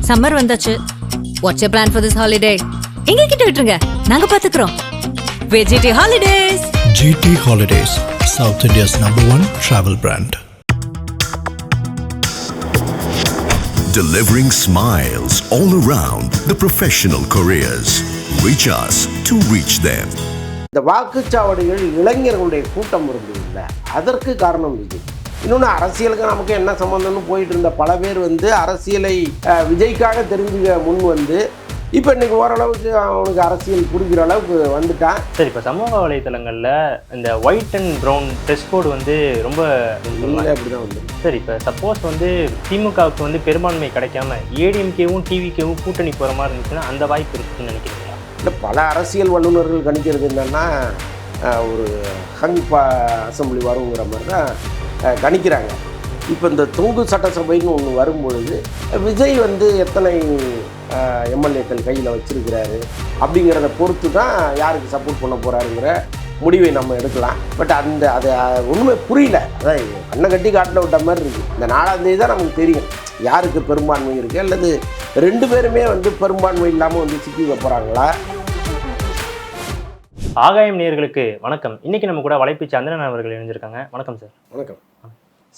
Summer வந்தாச்சு. What's your plan for this holiday? எங்க கிட்ட விட்டுருங்க, நாங்க பாத்துக்கிறோம். VGT Holidays. GT Holidays, South India's #1 travel brand. Delivering smiles all around the professional careers. Reach us to reach them. இந்த வாக்குச்சாவடிகள் இளைஞர்களுடைய கூட்டம் இருந்தது இல்லை, அதற்கு காரணம் விஜய். இன்னொன்று, அரசியலுக்கு நமக்கு என்ன சம்மந்தம்னு போயிட்டு இருந்த பல பேர் வந்து அரசியலை விஜய்க்காக தெரிஞ்சுக்க முன் வந்து இப்போ இன்றைக்கி ஓரளவுக்கு அவனுக்கு அரசியல் புரிகிற அளவுக்கு வந்துட்டான். சரி, இப்போ சமூக வலைத்தளங்களில் இந்த white and brown dress code வந்து ரொம்ப அப்படி தான் வந்து. சரி, இப்போ சப்போஸ் வந்து திமுகவுக்கு வந்து பெரும்பான்மை கிடைக்காம ஏடிஎம்கேவும் டிவிகேவும் கூட்டணி போகிற மாதிரி இருந்துச்சுன்னா அந்த வாய்ப்பு இருக்குன்னு நினைக்கிறீங்களா? இல்லை, பல அரசியல் வல்லுநர்கள் கணிக்கிறது என்னென்னா ஒரு ஹங்பா அசம்பிளி வருங்கிற மாதிரி தான் கணிக்கிறாங்க. இப்போ இந்த தொங்கு சட்டசபைன்னு ஒன்று வரும்பொழுது விஜய் வந்து எத்தனை எம்எல்ஏக்கள் கையில் வச்சிருக்கிறாரு அப்படிங்கிறத பொறுத்து தான் யாருக்கு சப்போர்ட் பண்ண போகிறாருங்கிற முடிவை நம்ம எடுக்கலாம். பட் அது ஒன்றுமே புரியல. அதான் கண்ணை கட்டி காட்டில் விட்ட மாதிரி இருக்குது. இந்த 4ஆம் தேதி தான் நமக்கு தெரியும் யாருக்கு பெரும்பான்மை இருக்குது, அல்லது ரெண்டு பேருமே வந்து பெரும்பான்மை இல்லாமல் வந்து சிக்கி போகிறாங்களா. ஆகாயம் நேயர்களுக்கு வணக்கம். இன்றைக்கி நம்ம கூட வலைப்பீச்சு சந்திரன் அவர்கள் இணைஞ்சிருக்காங்க. வணக்கம் சார். வணக்கம்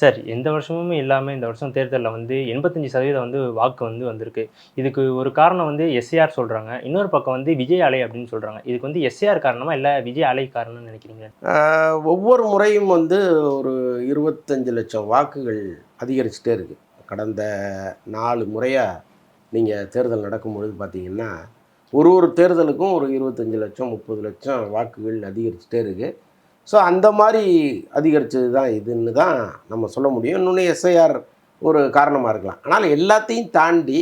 சார். எந்த வருஷமுமே இல்லாமல் இந்த வருஷம் தேர்தலில் வந்து 85% வந்து வாக்கு வந்திருக்கு. இதுக்கு ஒரு காரணம் வந்து எஸ்ஏஆர் சொல்கிறாங்க, இன்னொரு பக்கம் வந்து விஜய் அலை அப்படின்னு சொல்கிறாங்க. இதுக்கு வந்து எஸ்ஏஆர் காரணமா இல்லை விஜய் அலை காரணம்னு நினைக்கிறீங்க? ஒவ்வொரு முறையும் வந்து ஒரு 25 லட்சம் வாக்குகள் அதிகரிச்சுட்டே இருக்குது. கடந்த 4 முறையாக நீங்கள் தேர்தல் நடக்கும்பொழுது பார்த்தீங்கன்னா ஒரு தேர்தலுக்கும் ஒரு 25 லட்சம் 30 லட்சம் வாக்குகள் அதிகரிச்சுட்டே இருக்குது. ஸோ அந்த மாதிரி அதிகரித்தது தான் இதுன்னு தான் நம்ம சொல்ல முடியும். இன்னொன்று எஸ்ஐஆர் ஒரு காரணமாக இருக்கலாம். ஆனால் எல்லாத்தையும் தாண்டி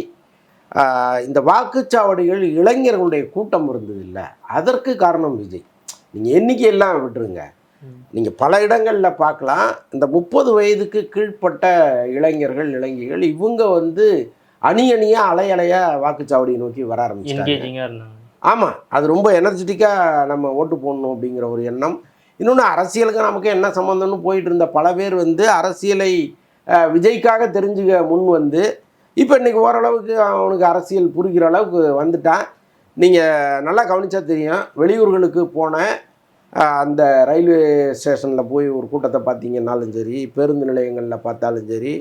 இந்த வாக்குச்சாவடிகள் இளைஞர்களுடைய கூட்டம் இருந்தது இல்லை, அதற்கு காரணம் விஜய். நீங்கள் எண்ணிக்கையெல்லாம் விட்டுருங்க, நீங்கள் பல இடங்களில் பார்க்கலாம். இந்த 30 வயதுக்கு கீழ்ப்பட்ட இளைஞர்கள் இவங்க வந்து அணியாக அலையலையாக வாக்குச்சாவடியை நோக்கி வர ஆரம்பிச்சாங்க. ஆமாம், அது ரொம்ப எனர்ஜெட்டிக்காக நம்ம ஓட்டு போடணும் அப்படிங்கிற ஒரு எண்ணம். இன்னொன்று, அரசியலுக்கு நமக்கு என்ன சம்மந்தம்னு போயிட்டு இருந்த பல பேர் வந்து அரசியலை விஜய்க்காக தெரிஞ்சுக்க முன் வந்து இப்போ இன்றைக்கி ஓரளவுக்கு அவனுக்கு அரசியல் புரிகிற அளவுக்கு வந்துட்டான். நீங்கள் நல்லா கவனித்தா தெரியும், வெளியூர்களுக்கு போன அந்த ரயில்வே ஸ்டேஷனில் போய் ஒரு கூட்டத்தை பார்த்தீங்கன்னாலும் சரி, பேருந்து நிலையங்களில் பார்த்தாலும் சரி,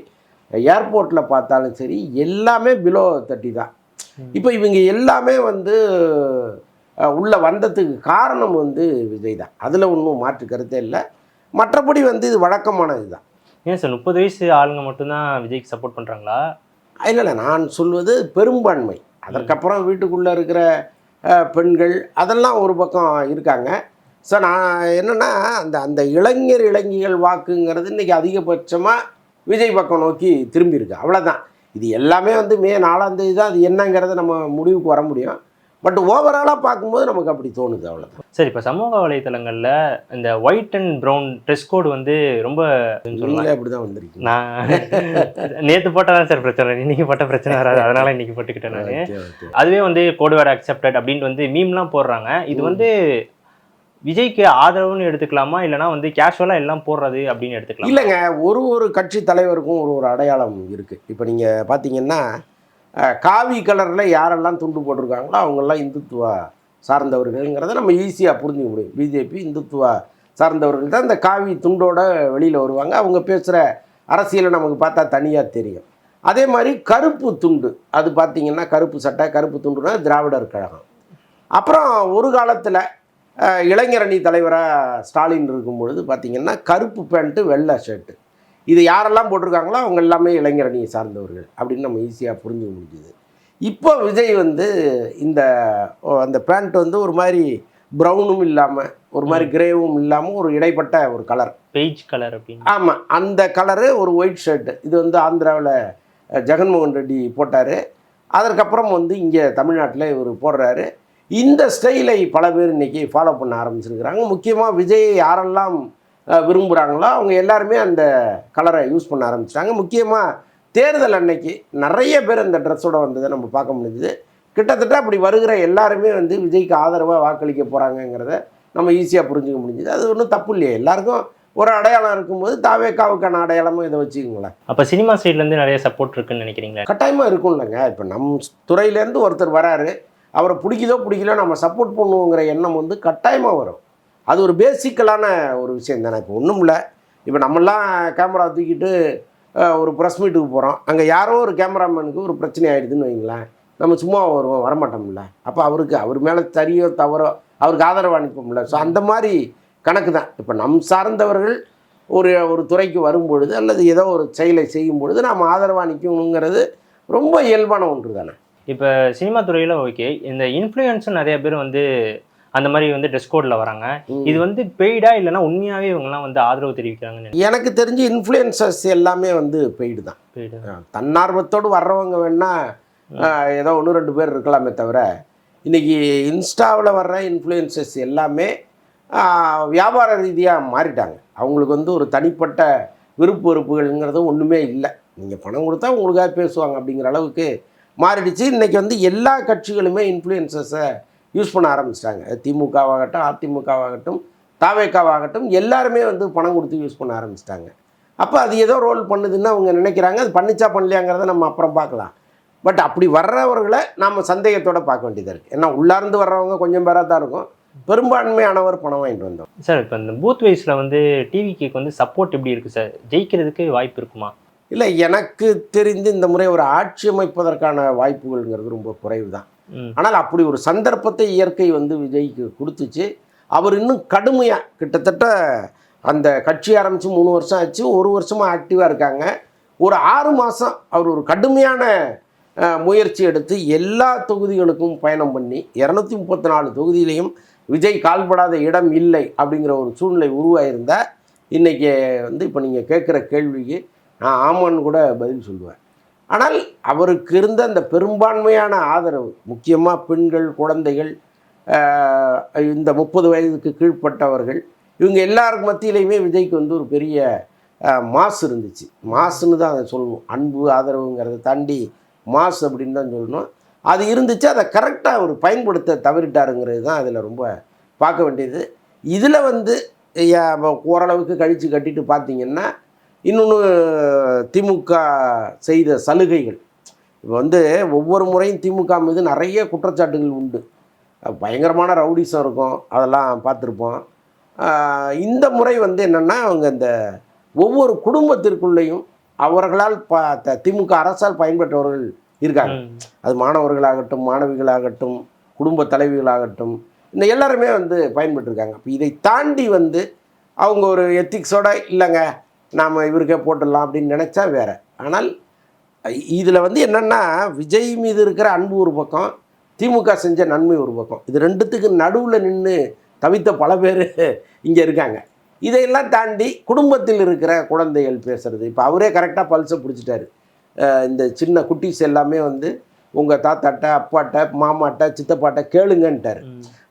ஏர்போர்ட்டில் பார்த்தாலும் சரி, எல்லாமே பிலோ 30 தான். இப்போ இவங்க எல்லாமே வந்து உள்ளே வந்ததுக்கு காரணம் வந்து விஜய் தான். அதில் ஒன்றும் மாற்று கருத்தே இல்லை. மற்றபடி வந்து இது வழக்கமானது தான். ஏன் சார் 30 வயசு ஆளுங்க மட்டும்தான் விஜய்க்கு சப்போர்ட் பண்ணுறாங்களா? இல்லை, நான் சொல்வது பெரும்பான்மை. அதற்கப்புறம் வீட்டுக்குள்ளே இருக்கிற பெண்கள் அதெல்லாம் ஒரு பக்கம் இருக்காங்க. ஸோ நான் என்னென்னா அந்த இளைஞர்கள் வாக்குங்கிறது இன்றைக்கி அதிகபட்சமாக விஜய் பக்கம் நோக்கி திரும்பியிருக்கு. அவ்வளோதான். இது எல்லாமே வந்து மே 4ஆம் தேதி தான் அது என்னங்கிறத நம்ம முடிவுக்கு வர முடியும். பட் ஓவராலாக பார்க்கும்போது நமக்கு அப்படி தோணுது, அவ்வளோதான். சரி, இப்போ சமூக வலைத்தளங்களில் இந்த white and brown dress code வந்து ரொம்ப அப்படி தான் வந்துருக்கு. நான் நேற்று போட்டால் தான் சார் பிரச்சனை, இன்றைக்கி போட்ட பிரச்சனை வராது, அதனால் இன்றைக்கி போட்டுக்கிட்டேன் நான். அதுவே வந்து கோடு வேர்டு அக்செப்டட் அப்படின்ட்டு வந்து மீம்லாம் போடுறாங்க. இது வந்து விஜய்க்கு ஆதரவுன்னு எடுத்துக்கலாமா, இல்லைனா வந்து கேஷுவலாக எல்லாம் போடுறது அப்படின்னு எடுத்துக்கலாம்? இல்லைங்க, ஒரு கட்சி தலைவருக்கும் ஒரு அடையாளம் இருக்குது. இப்போ நீங்கள் பார்த்தீங்கன்னா காவி கலரில் யாரெல்லாம் துண்டு போட்டிருக்காங்களோ அவங்கெல்லாம் இந்துத்துவா சார்ந்தவர்கள்ங்கிறத நம்ம ஈஸியாக புரிஞ்சுக்க முடியும். பிஜேபி இந்துத்துவா சார்ந்தவர்கள் தான் இந்த காவி துண்டோட வெளியில் வருவாங்க. அவங்க பேசுகிற அரசியலை நமக்கு பார்த்தா தனியாக தெரியும். அதே மாதிரி கருப்பு துண்டு, அது பார்த்திங்கன்னா கருப்பு சட்டை கருப்பு துண்டுனா திராவிடர் கழகம். அப்புறம் ஒரு காலத்தில் இளைஞரணி தலைவராக ஸ்டாலின் இருக்கும்பொழுது பார்த்திங்கன்னா கருப்பு பேண்ட்டு வெள்ளை ஷர்ட்டு, இது யாரெல்லாம் போட்டிருக்காங்களோ அவங்க எல்லாமே இளைஞரணியை சார்ந்தவர்கள் அப்படின்னு நம்ம ஈஸியாக புரிஞ்சுக்க முடிஞ்சுது. இப்போ விஜய் வந்து அந்த பேண்ட் வந்து ஒரு மாதிரி ப்ரௌனும் இல்லாமல் ஒரு மாதிரி கிரேவும் இல்லாமல் ஒரு இடைப்பட்ட ஒரு கலர், பெய்ஜ் கலர் அப்படின்னு. ஆமாம், அந்த கலரு ஒரு ஒயிட் ஷர்ட்டு. இது வந்து ஆந்திராவில் ஜெகன்மோகன் ரெட்டி போட்டார். அதற்கப்புறம் வந்து இங்கே தமிழ்நாட்டில் இவர் போடுறாரு. இந்த ஸ்டைலை பல பேர் இன்றைக்கி ஃபாலோ பண்ண ஆரம்பிச்சிருக்கிறாங்க. முக்கியமாக விஜயை யாரெல்லாம் விரும்புகிறாங்களோ அவங்க எல்லாருமே அந்த கலரை யூஸ் பண்ண ஆரம்பிச்சிட்டாங்க. முக்கியமாக தேர்தல் அன்னைக்கு நிறைய பேர் அந்த ட்ரெஸ்ஸோடு வந்ததை நம்ம பார்க்க முடிஞ்சுது. கிட்டத்தட்ட அப்படி வருகிற எல்லாருமே வந்து விஜய்க்கு ஆதரவாக வாக்களிக்க போகிறாங்கங்கிறத நம்ம ஈஸியாக புரிஞ்சுக்க முடிஞ்சுது. அது ஒன்றும் தப்பு இல்லையே, எல்லாருக்கும் ஒரு அடையாளம் இருக்கும்போது தாவேக்காவுக்கான அடையாளமும் இதை வச்சுக்கோங்களேன். அப்போ சினிமா சைட்லேருந்து நிறைய சப்போர்ட் இருக்குன்னு நினைக்கிறீங்களா? கட்டாயமாக இருக்கும் இல்லைங்க. இப்போ நம் துறையிலேருந்து ஒருத்தர் வராரு, அவரை பிடிக்குதோ பிடிக்கலோ நம்ம சப்போர்ட் பண்ணுவோங்கிற எண்ணம் வந்து கட்டாயமாக வரும். அது ஒரு பேசிக்கலான ஒரு விஷயம் தானே. இப்போ ஒன்றும் இல்லை, இப்போ நம்மளாம் கேமரா தூக்கிட்டு ஒரு ப்ரெஸ் மீட்டுக்கு போகிறோம், அங்கே யாரோ ஒரு கேமராமேனுக்கு ஒரு பிரச்சனை ஆகிடுதுன்னு வைங்களேன், நம்ம சும்மா வருவோம், வரமாட்டோம்ல. அப்போ அவர் மேலே சரியோ தவறோ அவருக்கு ஆதரவு அனுப்போம்ல. ஸோ அந்த மாதிரி கணக்கு தான். இப்போ நம் சார்ந்தவர்கள் ஒரு துறைக்கு வரும்பொழுது அல்லது ஏதோ ஒரு செயலை செய்யும் பொழுது நாம் ஆதரவு அளிக்கணுங்கிறது ரொம்ப இயல்பான ஒன்று தானே. இப்போ சினிமா துறையில் ஓகே, இந்த இன்ஃப்ளூயன்ஸும் நிறைய பேர் வந்து அந்த மாதிரி வந்து ட்ரெஸ் கோடில் வராங்க. இது வந்து பெய்டா இல்லைன்னா உண்மையாகவே இவங்கெல்லாம் வந்து ஆதரவு தெரிவிக்கிறாங்கன்னு? எனக்கு தெரிஞ்சு இன்ஃப்ளூயன்சர்ஸ் எல்லாமே வந்து பெய்டு தான். தன்னார்வத்தோடு வர்றவங்க வேணால் ஏதோ 1-2 பேர் இருக்கலாமே தவிர, இன்றைக்கி இன்ஸ்டாவில் வர்ற இன்ஃப்ளூயன்சர்ஸ் எல்லாமே வியாபார ரீதியாக மாறிட்டாங்க. அவங்களுக்கு வந்து ஒரு தனிப்பட்ட விருப்பு வெறுப்புகள்ங்கிறது ஒன்றுமே இல்லை. நீங்கள் பணம் கொடுத்தா உங்களுக்காக பேசுவாங்க அப்படிங்கிற அளவுக்கு மாறிடுச்சு. இன்றைக்கி வந்து எல்லா கட்சிகளுமே இன்ஃப்ளூயன்சர்ஸை யூஸ் பண்ண ஆரம்பிச்சிட்டாங்க. திமுகவாகட்டும், அதிமுகவாகட்டும், தாவேக்காவாகட்டும், எல்லாருமே வந்து பணம் கொடுத்து யூஸ் பண்ண ஆரம்பிச்சிட்டாங்க. அப்போ அது ஏதோ ரோல் பண்ணுதுன்னு அவங்க நினைக்கிறாங்க. அது பண்ணிச்சா பண்ணலையாங்கிறத நம்ம அப்புறம் பார்க்கலாம். பட் அப்படி வர்றவர்களை நாம் சந்தேகத்தோடு பார்க்க வேண்டியதாக இருக்குது. ஏன்னா உள்ளார்ந்து வர்றவங்க கொஞ்சம் பேராக தான் இருக்கும், பெரும்பான்மையானவர் பணம் வாங்கிட்டு வந்தோம். சார், இப்போ இந்த பூத் வைஸில் வந்து டிவிக்கு வந்து சப்போர்ட் எப்படி இருக்குது சார்? ஜெயிக்கிறதுக்கு வாய்ப்பு இருக்குமா? இல்லை, எனக்கு தெரிந்து இந்த முறை ஒரு ஆட்சி அமைப்பதற்கான வாய்ப்புகள்ங்கிறது ரொம்ப குறைவு தான். ஆனால் அப்படி ஒரு சந்தர்ப்பத்தை இயற்கை வந்து விஜய்க்கு கொடுத்துச்சு. அவர் இன்னும் கடுமையாக கிட்டத்தட்ட அந்த கட்சி ஆரம்பித்து 3 வருஷம் ஆச்சு, 1 வருஷமாக ஆக்டிவாக இருக்காங்க. ஒரு 6 மாதம் அவர் ஒரு கடுமையான முயற்சி எடுத்து எல்லா தொகுதிகளுக்கும் பயணம் பண்ணி 234 தொகுதியிலையும் விஜய் கால்படாத இடம் இல்லை அப்படிங்கிற ஒரு சூழ்நிலை உருவாயிருந்தால் இன்றைக்கி வந்து இப்போ நீங்கள் கேட்குற கேள்விக்கு நான் ஆமான்னு கூட பதில் சொல்லுவேன். ஆனால் அவருக்கு இருந்த அந்த பெரும்பான்மையான ஆதரவு, முக்கியமாக பெண்கள், குழந்தைகள், இந்த 30 வயதுக்கு கீழ்ப்பட்டவர்கள், இவங்க எல்லாருக்கு மத்தியிலையுமே விஜய்க்கு வந்து ஒரு பெரிய மாசு இருந்துச்சு. மாசுன்னு தான் அதை சொல்லணும். அன்பு ஆதரவுங்கிறத தாண்டி மாசு அப்படின்னு தான் சொல்லணும். அது இருந்துச்சு. அதை கரெக்டாக அவர் பயன்படுத்த தவறிட்டாருங்கிறது தான் அதில் ரொம்ப பார்க்க வேண்டியது. இதில் வந்து ஓரளவுக்கு கழித்து கட்டிட்டு பார்த்தீங்கன்னா, இன்னொன்று திமுக செய்த சலுகைகள். இப்போ வந்து ஒவ்வொரு முறையும் திமுக மீது நிறைய குற்றச்சாட்டுகள் உண்டு. பயங்கரமான ரவுடிசம் இருக்கும், அதெல்லாம் பார்த்துருப்போம். இந்த முறை வந்து என்னென்னா, அவங்க இந்த ஒவ்வொரு குடும்பத்திற்குள்ளேயும் அவர்களால் திமுக அரசால் பயன்பெற்றவர்கள் இருக்காங்க. அது மாணவர்களாகட்டும், மாணவிகளாகட்டும், குடும்ப தலைவிகளாகட்டும், இந்த எல்லாருமே வந்து பயன்பெற்றிருக்காங்க. இப்போ இதை தாண்டி வந்து அவங்க ஒரு எத்திக்ஸோட இல்லைங்க நாம் இவருக்கே போட்டுடலாம் அப்படின்னு நினச்சா வேறு. ஆனால் இதில் வந்து என்னென்னா, விஜய் மீது இருக்கிற அன்பு ஒரு பக்கம், திமுக செஞ்ச நன்மை ஒரு பக்கம், இது ரெண்டுத்துக்கு நடுவில் நின்று தவித்த பல பேர் இங்கே இருக்காங்க. இதையெல்லாம் தாண்டி குடும்பத்தில் இருக்கிற குழந்தைகள் பேசுகிறது. இப்போ அவரே கரெக்டாக பல்ஸை பிடிச்சிட்டாரு. இந்த சின்ன குட்டீஸ் எல்லாமே வந்து உங்கள் தாத்தாட்ட, அப்பாட்ட, மாமாட்ட, சித்தப்பாட்ட கேளுங்கன்ட்டார்.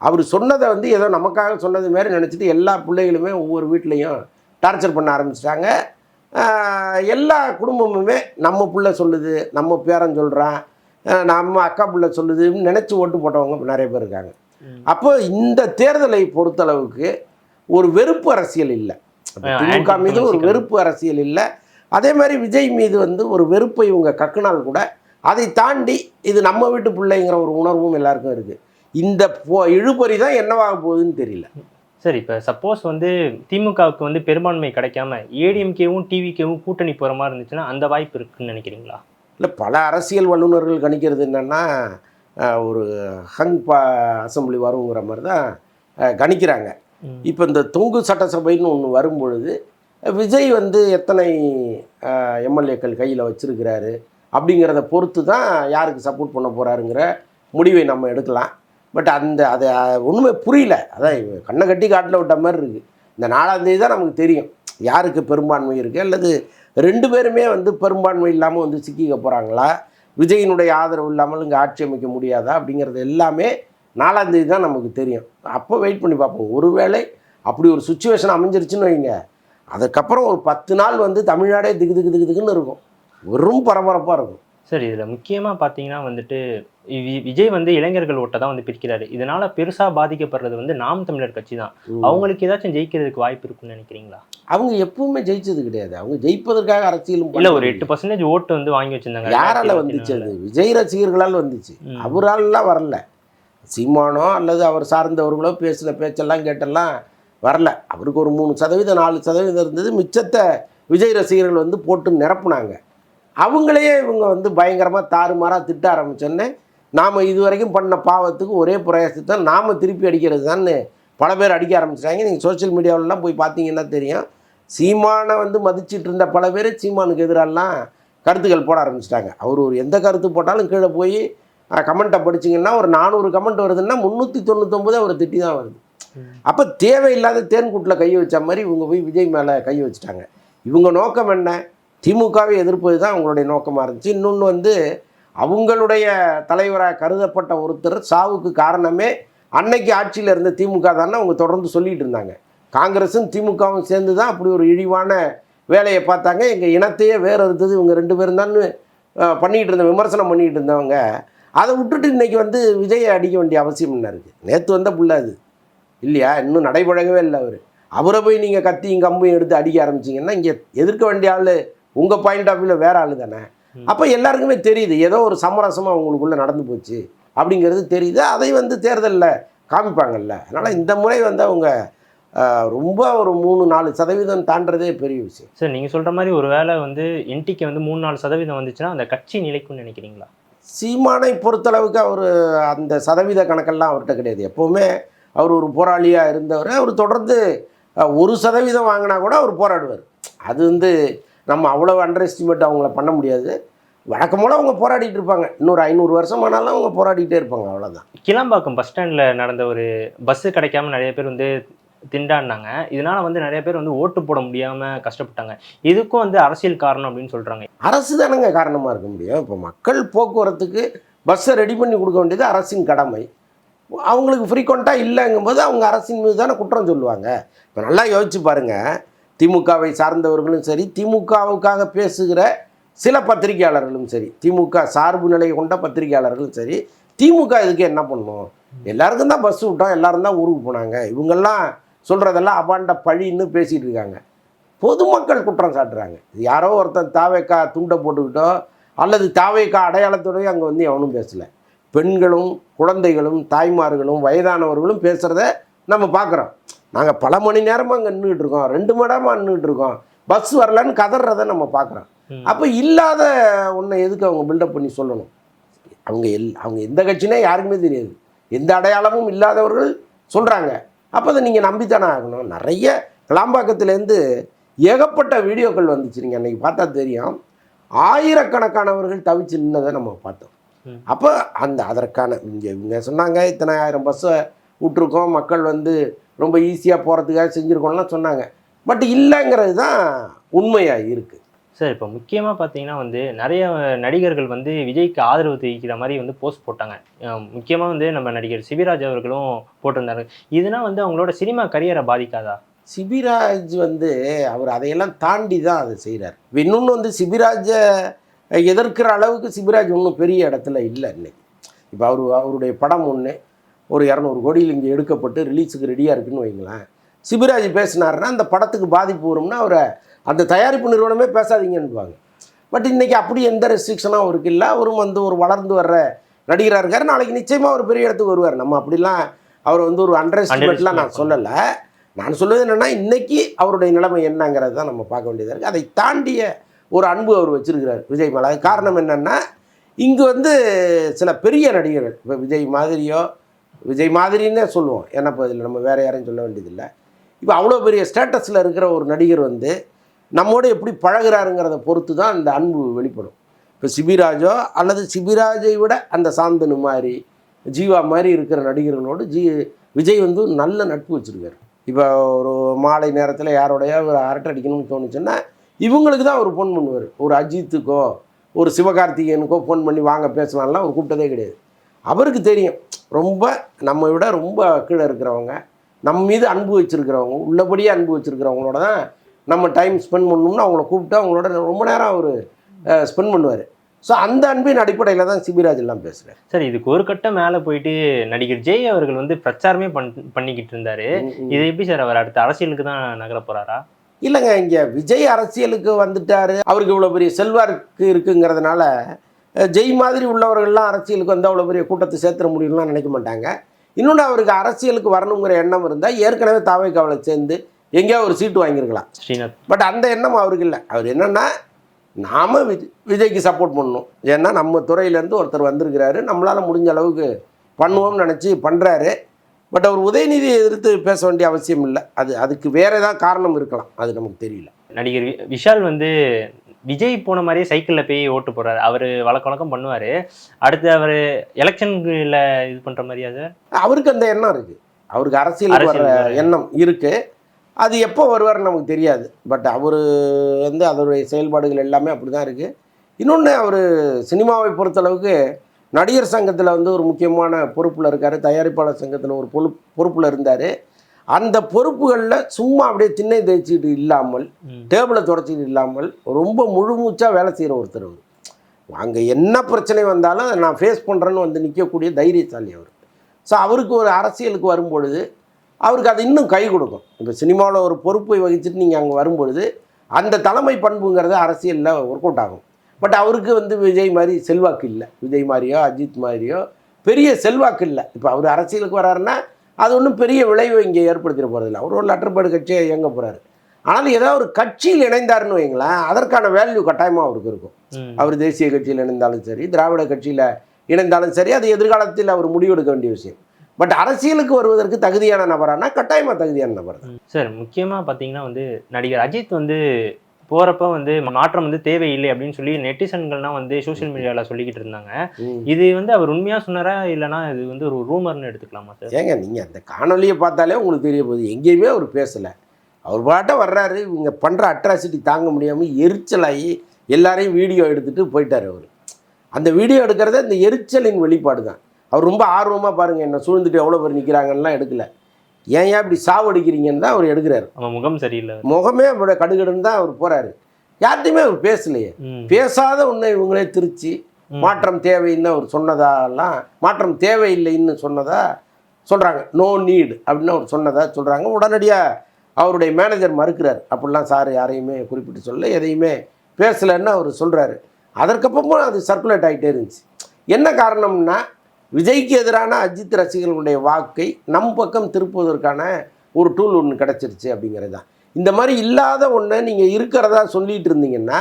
அவர் சொன்னதை வந்து ஏதோ நமக்காக சொன்னது மாதிரி நினச்சிட்டு எல்லா பிள்ளைகளுமே ஒவ்வொரு வீட்லேயும் டார்ச்சர் பண்ண ஆரம்பிச்சிட்டாங்க. எல்லா குடும்பமுமே நம்ம பிள்ளை சொல்லுது, நம்ம பேரன் சொல்கிறான், நம்ம அக்கா பிள்ளை சொல்லுதுன்னு நினச்சி ஓட்டு போட்டவங்க நிறைய பேர் இருக்காங்க. அப்போ இந்த தேர்தலை பொறுத்தளவுக்கு ஒரு வெறுப்பு அரசியல் இல்லை. திமுக மீது ஒரு வெறுப்பு அரசியல் இல்லை. அதே மாதிரி விஜய் மீது வந்து ஒரு வெறுப்பை இவங்க கக்குனால் கூட அதை தாண்டி இது நம்ம வீட்டு பிள்ளைங்கிற ஒரு உணர்வும் எல்லாருக்கும் இருக்குது. இந்த இழுபறி தான் என்னவாக போகுதுன்னு தெரியல. சரி, இப்போ சப்போஸ் வந்து திமுகவுக்கு வந்து பெரும்பான்மை கிடைக்காம ஏடிஎம்கேவும் டிவிகேவும் கூட்டணி போகிற மாதிரி இருந்துச்சுன்னா அந்த வாய்ப்பு இருக்குன்னு நினைக்கிறீங்களா? இல்லை, பல அரசியல் வல்லுநர்கள் கணிக்கிறது என்னென்னா, ஒரு அசம்பிளி வருங்கிற மாதிரி தான் கணிக்கிறாங்க. இப்போ இந்த தொங்கு சட்டசபைன்னு ஒன்று வரும்பொழுது விஜய் வந்து எத்தனை எம்எல்ஏக்கள் கையில் வச்சுருக்கிறாரு அப்படிங்கிறத பொறுத்து தான் யாருக்கு சப்போர்ட் பண்ண போகிறாருங்கிற முடிவை நம்ம எடுக்கலாம். பட் அதை ஒன்றுமே புரியல. அதான் கண்ணை கட்டி காட்டில் விட்ட மாதிரி இருக்குது. இந்த 4ஆம் தேதி தான் நமக்கு தெரியும் யாருக்கு பெரும்பான்மை இருக்குது, அல்லது 2 பேருமே வந்து பெரும்பான்மை இல்லாமல் வந்து சிக்கிக்க போகிறாங்களா, விஜயினுடைய ஆதரவு இல்லாமல் இங்கே ஆட்சி அமைக்க முடியாதா அப்படிங்கிறது எல்லாமே 4ஆம் தேதி தான் நமக்கு தெரியும். அப்போ வெயிட் பண்ணி பார்ப்போம். ஒருவேளை அப்படி ஒரு சுச்சுவேஷன் அமைஞ்சிருச்சுன்னு வைங்க, அதுக்கப்புறம் ஒரு 10 நாள் வந்து தமிழ்நாடே திக்கு திக்கு திக்கு திக்குன்னு இருக்கும். வெறும் பரபரப்பாக இருக்கும். சார் இதில் முக்கியமாக பார்த்தீங்கன்னா வந்துட்டு விஜய் வந்து இளைஞர்கள் ஓட்டை தான் வந்து பிரிக்கிறாரு. இதனால பெருசாக பாதிக்கப்படுறது வந்து நாம் தமிழர் கட்சி தான். அவங்களுக்கு ஏதாச்சும் ஜெயிக்கிறதுக்கு வாய்ப்பு இருக்குன்னு நினைக்கிறீங்களா? அவங்க எப்பவுமே ஜெயிச்சது கிடையாது. அவங்க ஜெயிப்பதற்காக அரசியலும் இல்லை, ஒரு 8% ஓட்டு வந்து வாங்கி வச்சிருந்தாங்க. யாரால வந்துச்சு? அது விஜய் ரசிகர்களால் வந்துச்சு, அவரால்லாம் வரல. சீமானோ அல்லது அவர் சார்ந்தவர்களோ பேசின பேச்செல்லாம் கேட்டெல்லாம் வரல. அவருக்கு ஒரு 3% 4% இருந்தது. மிச்சத்தை விஜய் ரசிகர்கள் வந்து போட்டு நிரப்புனாங்க. அவங்களையே இவங்க வந்து பயங்கரமாக தாறுமாறாக திட்ட ஆரம்பிச்சோன்னே நாம் இது வரைக்கும் பண்ண பாவத்துக்கு ஒரே பிரயாசத்தை நாம் திருப்பி அடிக்கிறது தான் பல பேர் அடிக்க ஆரம்பிச்சிட்டாங்க. நீங்கள் சோஷியல் மீடியாவிலலாம் போய் பார்த்தீங்கன்னா தெரியும். சீமானை வந்து மதிச்சிட்டு இருந்த பல பேர் சீமானுக்கு எதிரெல்லாம் கருத்துக்கள் போட ஆரம்பிச்சிட்டாங்க. அவர் ஒரு எந்த கருத்து போட்டாலும் கீழே போய் கமெண்ட்டை படிச்சிங்கன்னா ஒரு 400 கமெண்ட் வருதுன்னா 399 அவர் திட்டி தான் வருது. அப்போ தேவையில்லாத தேன்கூட்டில் கை வச்ச மாதிரி இவங்க போய் விஜய் மேலே கை வச்சுட்டாங்க. இவங்க நோக்கம் என்ன? திமுகவை எதிர்ப்பது தான் அவங்களுடைய நோக்கமாக இருந்துச்சு. இன்னொன்று வந்து அவங்களுடைய தலைவராக கருதப்பட்ட ஒருத்தர் சாவுக்கு காரணமே அன்னைக்கு ஆட்சியில் இருந்த திமுக தானே அவங்க தொடர்ந்து சொல்லிகிட்டு இருந்தாங்க. காங்கிரஸும் திமுகவும் சேர்ந்து தான் அப்படி ஒரு இழிவான வேலையை பார்த்தாங்க. எங்கள் இனத்தையே வேறு இருந்தது இவங்க 2 பேரும் தான் பண்ணிகிட்டு இருந்த விமர்சனம் பண்ணிகிட்டு இருந்தவங்க அதை விட்டுட்டு இன்றைக்கி வந்து விஜயை அடிக்க வேண்டிய அவசியம் என்ன இருக்குது? நேற்று வந்த பிள்ளை அது இல்லையா? இன்னும் நடைபழகவே இல்லை அவரை போய் நீங்கள் கத்தியும் கம்பையும் எடுத்து அடிக்க ஆரம்பிச்சிங்கன்னா இங்கே எதிர்க்க வேண்டிய ஆள் உங்கள் பாயிண்ட் ஆஃப் வியூவில் வேறு ஆள் தானே. அப்போ எல்லாருக்குமே தெரியுது ஏதோ ஒரு சமரசமாக அவங்களுக்குள்ளே நடந்து போச்சு அப்படிங்கிறது தெரியுது. அதை வந்து தேர்தலில் காமிப்பாங்கல்ல. அதனால் இந்த முறை வந்து அவங்க ரொம்ப ஒரு 3-4% தாண்டதே பெரிய விஷயம். சார் நீங்கள் சொல்கிற மாதிரி ஒரு வேளை வந்து என்டிக்கு வந்து 3-4% வந்துச்சுன்னா அந்த கட்சி நிலைக்கும்னு நினைக்கிறீங்களா? சீமானை பொறுத்தளவுக்கு அவர் அந்த சதவீத கணக்கெல்லாம் அவர்கிட்ட கிடையாது. எப்போவுமே அவர் ஒரு போராளியாக இருந்தவர். அவர் தொடர்ந்து 1% வாங்கினா கூட அவர் போராடுவார். அது வந்து நம்ம அவ்வளோ அண்டர் எஸ்டிமேட் அவங்கள பண்ண முடியாது. வழக்கம் போல் அவங்க போராடிட்டு இருப்பாங்க. இன்னொரு 500 வருஷம் ஆனாலும் அவங்க போராடிட்டே இருப்பாங்க, அவ்வளோதான். கிளம்பாக்கம் பஸ் ஸ்டாண்டில் நடந்த ஒரு பஸ்ஸு கிடைக்காம நிறைய பேர் வந்து திண்டாடினாங்க. இதனால வந்து நிறைய பேர் வந்து ஓட்டு போட முடியாமல் கஷ்டப்பட்டாங்க. இதுக்கும் வந்து அரசியல் காரணம் அப்படின்னு சொல்கிறாங்க. அரசு தானங்க காரணமாக இருக்க முடியும். இப்போ மக்கள் போக்குவரத்துக்கு பஸ்ஸை ரெடி பண்ணி கொடுக்க வேண்டியது அரசின் கடமை. அவங்களுக்கு ஃப்ரீக்வெண்ட்டாக இல்லைங்கும்போது அவங்க அரசின் மீது தானே குற்றம் சொல்லுவாங்க. இப்போ நல்லா யோசிச்சு பாருங்கள். திமுகவை சார்ந்தவர்களும் சரி, திமுகவுக்காக பேசுகிற சில பத்திரிகையாளர்களும் சரி, திமுக சார்பு நிலை கொண்ட பத்திரிகையாளர்களும் சரி, திமுக இதுக்கு என்ன பண்ணணும்? எல்லாருக்கும் தான் பஸ் விட்டோம், எல்லாரும் தான் ஊருக்கு போனாங்க. இவங்கெல்லாம் சொல்கிறதெல்லாம் அபாண்ட பழின்னு பேசிகிட்டு இருக்காங்க. பொதுமக்கள் குற்றம் சாட்டுறாங்க. இது யாரோ ஒருத்தன் தாவேக்கா துண்டை போட்டுக்கிட்டோ அல்லது தாவேக்கா அடையாளத்தோடய அங்கே வந்து எவனும் பேசலை. பெண்களும் குழந்தைகளும் தாய்மார்களும் வயதானவர்களும் பேசுகிறத நம்ம பார்க்குறோம். நாங்கள் பல மணி நேரமாக அங்கே நின்றுட்டு இருக்கோம், 2 மணி நேரமாக நின்றுட்டு இருக்கோம், பஸ் வரலன்னு கதறதை நம்ம பார்க்குறோம். அப்போ இல்லாத ஒன்றை எதுக்கு அவங்க பில்டப் பண்ணி சொல்லணும்? அவங்க எந்த கட்சினே யாருக்குமே தெரியாது, எந்த அடையாளமும் இல்லாதவர்கள் சொல்கிறாங்க. அப்போ அதை நீங்கள் நம்பித்தானே ஆகணும். நிறைய கிளாம்பாக்கத்துலேருந்து ஏகப்பட்ட வீடியோக்கள் வந்துச்சுருங்க. அன்றைக்கி பார்த்தா தெரியும். ஆயிரக்கணக்கானவர்கள் தவிச்சு நின்னதை நம்ம பார்த்தோம். அப்போ அதற்கான இவங்க சொன்னாங்க இத்தனை 1000 பஸ்ஸை விட்டுருக்கோம், மக்கள் வந்து ரொம்ப ஈஸியாக போகிறதுக்காக செஞ்சுருக்கோம்லாம் சொன்னாங்க. பட் இல்லைங்கிறது தான் உண்மையாக இருக்குது. சார் இப்போ முக்கியமாக பார்த்தீங்கன்னா வந்து நிறைய நடிகர்கள் வந்து விஜய்க்கு ஆதரவு தெரிவிக்கிற மாதிரி வந்து போஸ்ட் போட்டாங்க. முக்கியமாக வந்து நம்ம நடிகர் சிபிராஜ் அவர்களும் போட்டிருந்தாரு. இதனால் வந்து அவங்களோட சினிமா கரியரை பாதிக்காதா? சிபிராஜ் வந்து அவர் அதையெல்லாம் தாண்டி தான் அதை செய்கிறார். இன்னொன்று வந்து சிபிராஜை எதிர்க்கிற அளவுக்கு சிபிராஜ் ஒன்றும் பெரிய இடத்துல இல்லை இன்னைக்கு. இப்போ அவருடைய படம் ஒன்று ஒரு 200 கோடியில் இங்கே எடுக்கப்பட்டு ரிலீஸுக்கு ரெடியாக இருக்குதுன்னு வைங்களேன். சிபிராஜ் பேசினார்னா அந்த படத்துக்கு பாதிப்பு வரும்னா அவரை அந்த தயாரிப்பு நிறுவனமே பேசாதீங்கன்னுவாங்க. பட் இன்றைக்கி அப்படி எந்த ரெஸ்ட்ரிக்ஷனும் அவருக்கு இல்லை. அவரும் வந்து ஒரு வளர்ந்து வர்ற நடிகராக இருக்கார். நாளைக்கு நிச்சயமாக ஒரு பெரிய இடத்துக்கு வருவார். நம்ம அப்படிலாம் அவர் வந்து ஒரு அண்டர் எஸ்டிமேட்லாம் நான் சொல்லலை. நான் சொல்வது என்னென்னா இன்றைக்கி அவருடைய நிலைமை என்னங்கிறது தான் நம்ம பார்க்க வேண்டியதாக இருக்குது. அதை தாண்டிய ஒரு அன்பு அவர் வச்சுருக்கிறார் விஜய் மேலே. அது காரணம் என்னென்னா இங்கே வந்து சில பெரிய நடிகர்கள், இப்போ விஜய் மாதிரின்னே சொல்லுவோம், ஏன்னா இப்போ இதில் நம்ம வேறு யாரையும் சொல்ல வேண்டியதில்லை. இப்போ அவ்வளோ பெரிய ஸ்டேட்டஸில் இருக்கிற ஒரு நடிகர் வந்து நம்மோடு எப்படி பழகிறாருங்கிறத பொறுத்து தான் இந்த அன்பு வெளிப்படும். இப்போ சிபிராஜோ அல்லது சிபிராஜை விட அந்த சாந்தனு மாதிரி ஜீவா மாதிரி இருக்கிற நடிகர்களோடு விஜய் வந்து நல்ல நட்பு வச்சுருக்காரு. இப்போ ஒரு மாலை நேரத்தில் யாரோடைய ஒரு அரட்டை அடிக்கணும்னு தோணுச்சுன்னா இவங்களுக்கு தான் அவர் ஃபோன் பண்ணுவார். ஒரு அஜித்துக்கோ ஒரு சிவகார்த்திகேயனுக்கோ ஃபோன் பண்ணி வாங்க பேசலாம்லாம் அவர் கூப்பிட்டதே கிடையாது. அவருக்கு தெரியும் ரொம்ப நம்ம விட ரொம்ப கீழே இருக்கிறவங்க, நம்ம மீது அன்பு வச்சுருக்கிறவங்க, உள்ளபடியே அன்பு வச்சுருக்கிறவங்களோட தான் நம்ம டைம் ஸ்பெண்ட் பண்ணணும்னு அவங்கள கூப்பிட்டு அவங்களோட ரொம்ப நேரம் அவர் ஸ்பெண்ட் பண்ணுவார். ஸோ அந்த அன்பின் அடிப்படையில் தான் சிபிராஜ் எல்லாம் பேசுகிறார். சார் இதுக்கு ஒரு கட்டம் மேலே போயிட்டு நடிகர் ஜெய் அவர்கள் வந்து பிரச்சாரமே பண்ணிக்கிட்டு இருந்தாரு. இது எப்படி சார் அவர் அடுத்த அரசியலுக்கு தான் நகர போறாரா? இல்லைங்க, இங்கே விஜய் அரசியலுக்கு வந்துட்டாரு, அவருக்கு இவ்வளோ பெரிய செல்வாக்கு இருக்குங்கிறதுனால ஜெய் மாதிரி உள்ளவர்கள்லாம் அரசியலுக்கு வந்து அவ்வளோ பெரிய கூட்டத்தை சேர்த்துட முடியும்லாம் நினைக்க மாட்டாங்க. இன்னொன்று அவருக்கு அரசியலுக்கு வரணுங்கிற எண்ணம் இருந்தால் ஏற்கனவே தாவேக்காவலை சேர்ந்து எங்கேயோ ஒரு சீட்டு வாங்கியிருக்கலாம் ஸ்ரீநாத். பட் அந்த எண்ணம் அவருக்கு இல்லை. அவர் என்னென்னா நாம் விஜய்க்கு சப்போர்ட் பண்ணணும், ஏன்னா நம்ம துறையிலேருந்து ஒருத்தர் வந்திருக்கிறாரு, நம்மளால் முடிஞ்ச அளவுக்கு பண்ணுவோம்னு நினச்சி பண்ணுறாரு. பட் அவர் உதயநிதியை எதிர்த்து பேச வேண்டிய அவசியம் இல்லை. அதுக்கு வேறு ஏதாவது காரணம் இருக்கலாம், அது நமக்கு தெரியல. நடிகர் விஷால் வந்து விஜய் போன மாதிரியே சைக்கிளில் போய் ஓட்டு போடுறாரு. அவர் வழக்கம் பண்ணுவார். அடுத்து அவர் எலெக்ஷனில் இது பண்ணுற மாதிரியா சார்? அவருக்கு அந்த எண்ணம் இருக்குது, அவருக்கு அரசியலுக்கு வர எண்ணம் இருக்குது. அது எப்போ வருவார்னு நமக்கு தெரியாது. பட் அவர் வந்து அதனுடைய செயல்பாடுகள் எல்லாமே அப்படி தான் இருக்குது. இன்னொன்று, அவர் சினிமாவை பொறுத்தளவுக்கு நடிகர் சங்கத்தில் வந்து ஒரு முக்கியமான பொறுப்பில் இருக்கார், தயாரிப்பாளர் சங்கத்தில் ஒரு பொறுப்பில் இருந்தார். அந்த பொறுப்புகளில் சும்மா அப்படியே திண்ணை தேய்ச்சிட்டு இல்லாமல், டேபிளை தொடச்சிட்டு இல்லாமல் ரொம்ப முழுமூச்சாக வேலை செய்கிற ஒருத்தர் அவர். அங்கே என்ன பிரச்சனை வந்தாலும் நான் ஃபேஸ் பண்ணுறேன்னு வந்து நிற்கக்கூடிய தைரியசாலி அவர். ஸோ அவருக்கு ஒரு அரசியலுக்கு வரும்பொழுது அவருக்கு அது இன்னும் கை கொடுக்கும். இப்போ சினிமாவில் ஒரு பொறுப்பை வகிச்சுட்டு நீங்கள் அங்கே வரும்பொழுது அந்த தலைமை பண்புங்கிறது அரசியலில் ஒர்க் அவுட் ஆகும். பட் அவருக்கு வந்து விஜய் மாதிரி செல்வாக்கு இல்லை, விஜய் மாதிரியோ அஜித் மாதிரியோ பெரிய செல்வாக்கு இல்லை. இப்போ அவர் அரசியலுக்கு வர்றாருன்னா அது ஒன்றும் பெரிய விளைவு இங்கே ஏற்படுத்திட போகிறதில்ல. அவர் ஒரு லெட்டர்பேர்டு கட்சியை இயங்க போகிறாரு. ஆனால் ஏதாவது ஒரு கட்சியில் இணைந்தாருன்னு வைங்களேன், அதற்கான வேல்யூ கட்டாயமாக அவருக்கு இருக்கும். அவர் தேசிய கட்சியில் இணைந்தாலும் சரி, திராவிட கட்சியில் இணைந்தாலும் சரி, அது எதிர்காலத்தில் அவர் முடிவெடுக்க வேண்டிய விஷயம். பட் அரசியலுக்கு வருவதற்கு தகுதியான நபரானா கட்டாயமாக தகுதியான நபர் தான் சார். முக்கியமாக பார்த்தீங்கன்னா வந்து நடிகர் அஜித் வந்து போகிறப்ப வந்து மாற்றம் வந்து தேவையில்லை அப்படின்னு சொல்லி நெட்டிசன்கள்லாம் வந்து சோஷியல் மீடியாவில் சொல்லிக்கிட்டு இருந்தாங்க. இது வந்து அவர் உண்மையாக சொன்னாரா இல்லைனா இது வந்து ஒரு ரூமர்னு எடுத்துக்கலாமா சார்? ஏங்க, நீங்கள் அந்த காணொலியை பார்த்தாலே உங்களுக்கு தெரிய போகுது, எங்கேயுமே அவர் பேசலை. அவர் பாட்ட வர்றாரு, இவங்க பண்ணுற அட்ராசிட்டி தாங்க முடியாமல் எரிச்சலாகி எல்லாரையும் வீடியோ எடுத்துகிட்டு போயிட்டார். அவர் அந்த வீடியோ எடுக்கிறத இந்த எரிச்சலின் வெளிப்பாடு தான். அவர் ரொம்ப ஆர்வமாக பாருங்கள், என்ன சூழ்ந்துட்டு எவ்வளோ பேர் நிற்கிறாங்கலாம் எடுக்கலை. ஏன் இப்படி சாவடிக்கிறீங்கன்னு தான் அவர் எடுக்கிறாரு. முகம் சரியில்லை, முகமே அவரோட கடுகடுன்னு தான் அவர் போகிறாரு. யார்கிட்டையுமே அவர் பேசலையே. பேசாத ஒன்றை இவங்களே திருச்சி மாற்றம் தேவைன்னு அவர் சொன்னதாலாம், மாற்றம் தேவையில்லைன்னு சொன்னதா சொல்கிறாங்க. நோ நீடு அப்படின்னு அவர் சொன்னதா சொல்கிறாங்க. உடனடியாக அவருடைய மேனேஜர் மறுக்கிறார், அப்படிலாம் சார் யாரையுமே குறிப்பிட்டு சொல்ல, எதையுமே பேசலைன்னு அவர் சொல்கிறாரு. அதற்கப்புறமும் அது சர்க்குலேட் ஆகிட்டே இருந்துச்சு. என்ன காரணம்னா, விஜய்க்கு எதிரான அஜித் ரசிகர்களுடைய வாக்கை நம் பக்கம் திருப்புவதற்கான ஒரு டூல் ஒன்று கிடச்சிருச்சு அப்படிங்கிறது தான். இந்த மாதிரி இல்லாத ஒன்று நீங்கள் இருக்கிறதா சொல்லிகிட்டு இருந்தீங்கன்னா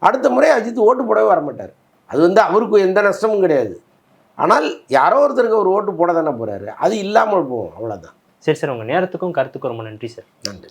அடுத்த முறை அஜித் ஓட்டு போடவே வரமாட்டார். அது வந்து அவருக்கு எந்த நஷ்டமும் கிடையாது. ஆனால் யாரோ ஒருத்தருக்கு ஒரு ஓட்டு போட தானே போகிறாரு, அது இல்லாமல் போகும், அவ்வளோதான். சரி சார், உங்கள் நேரத்துக்கும் கருத்துக்கும் ரொம்ப நன்றி சார். நன்றி.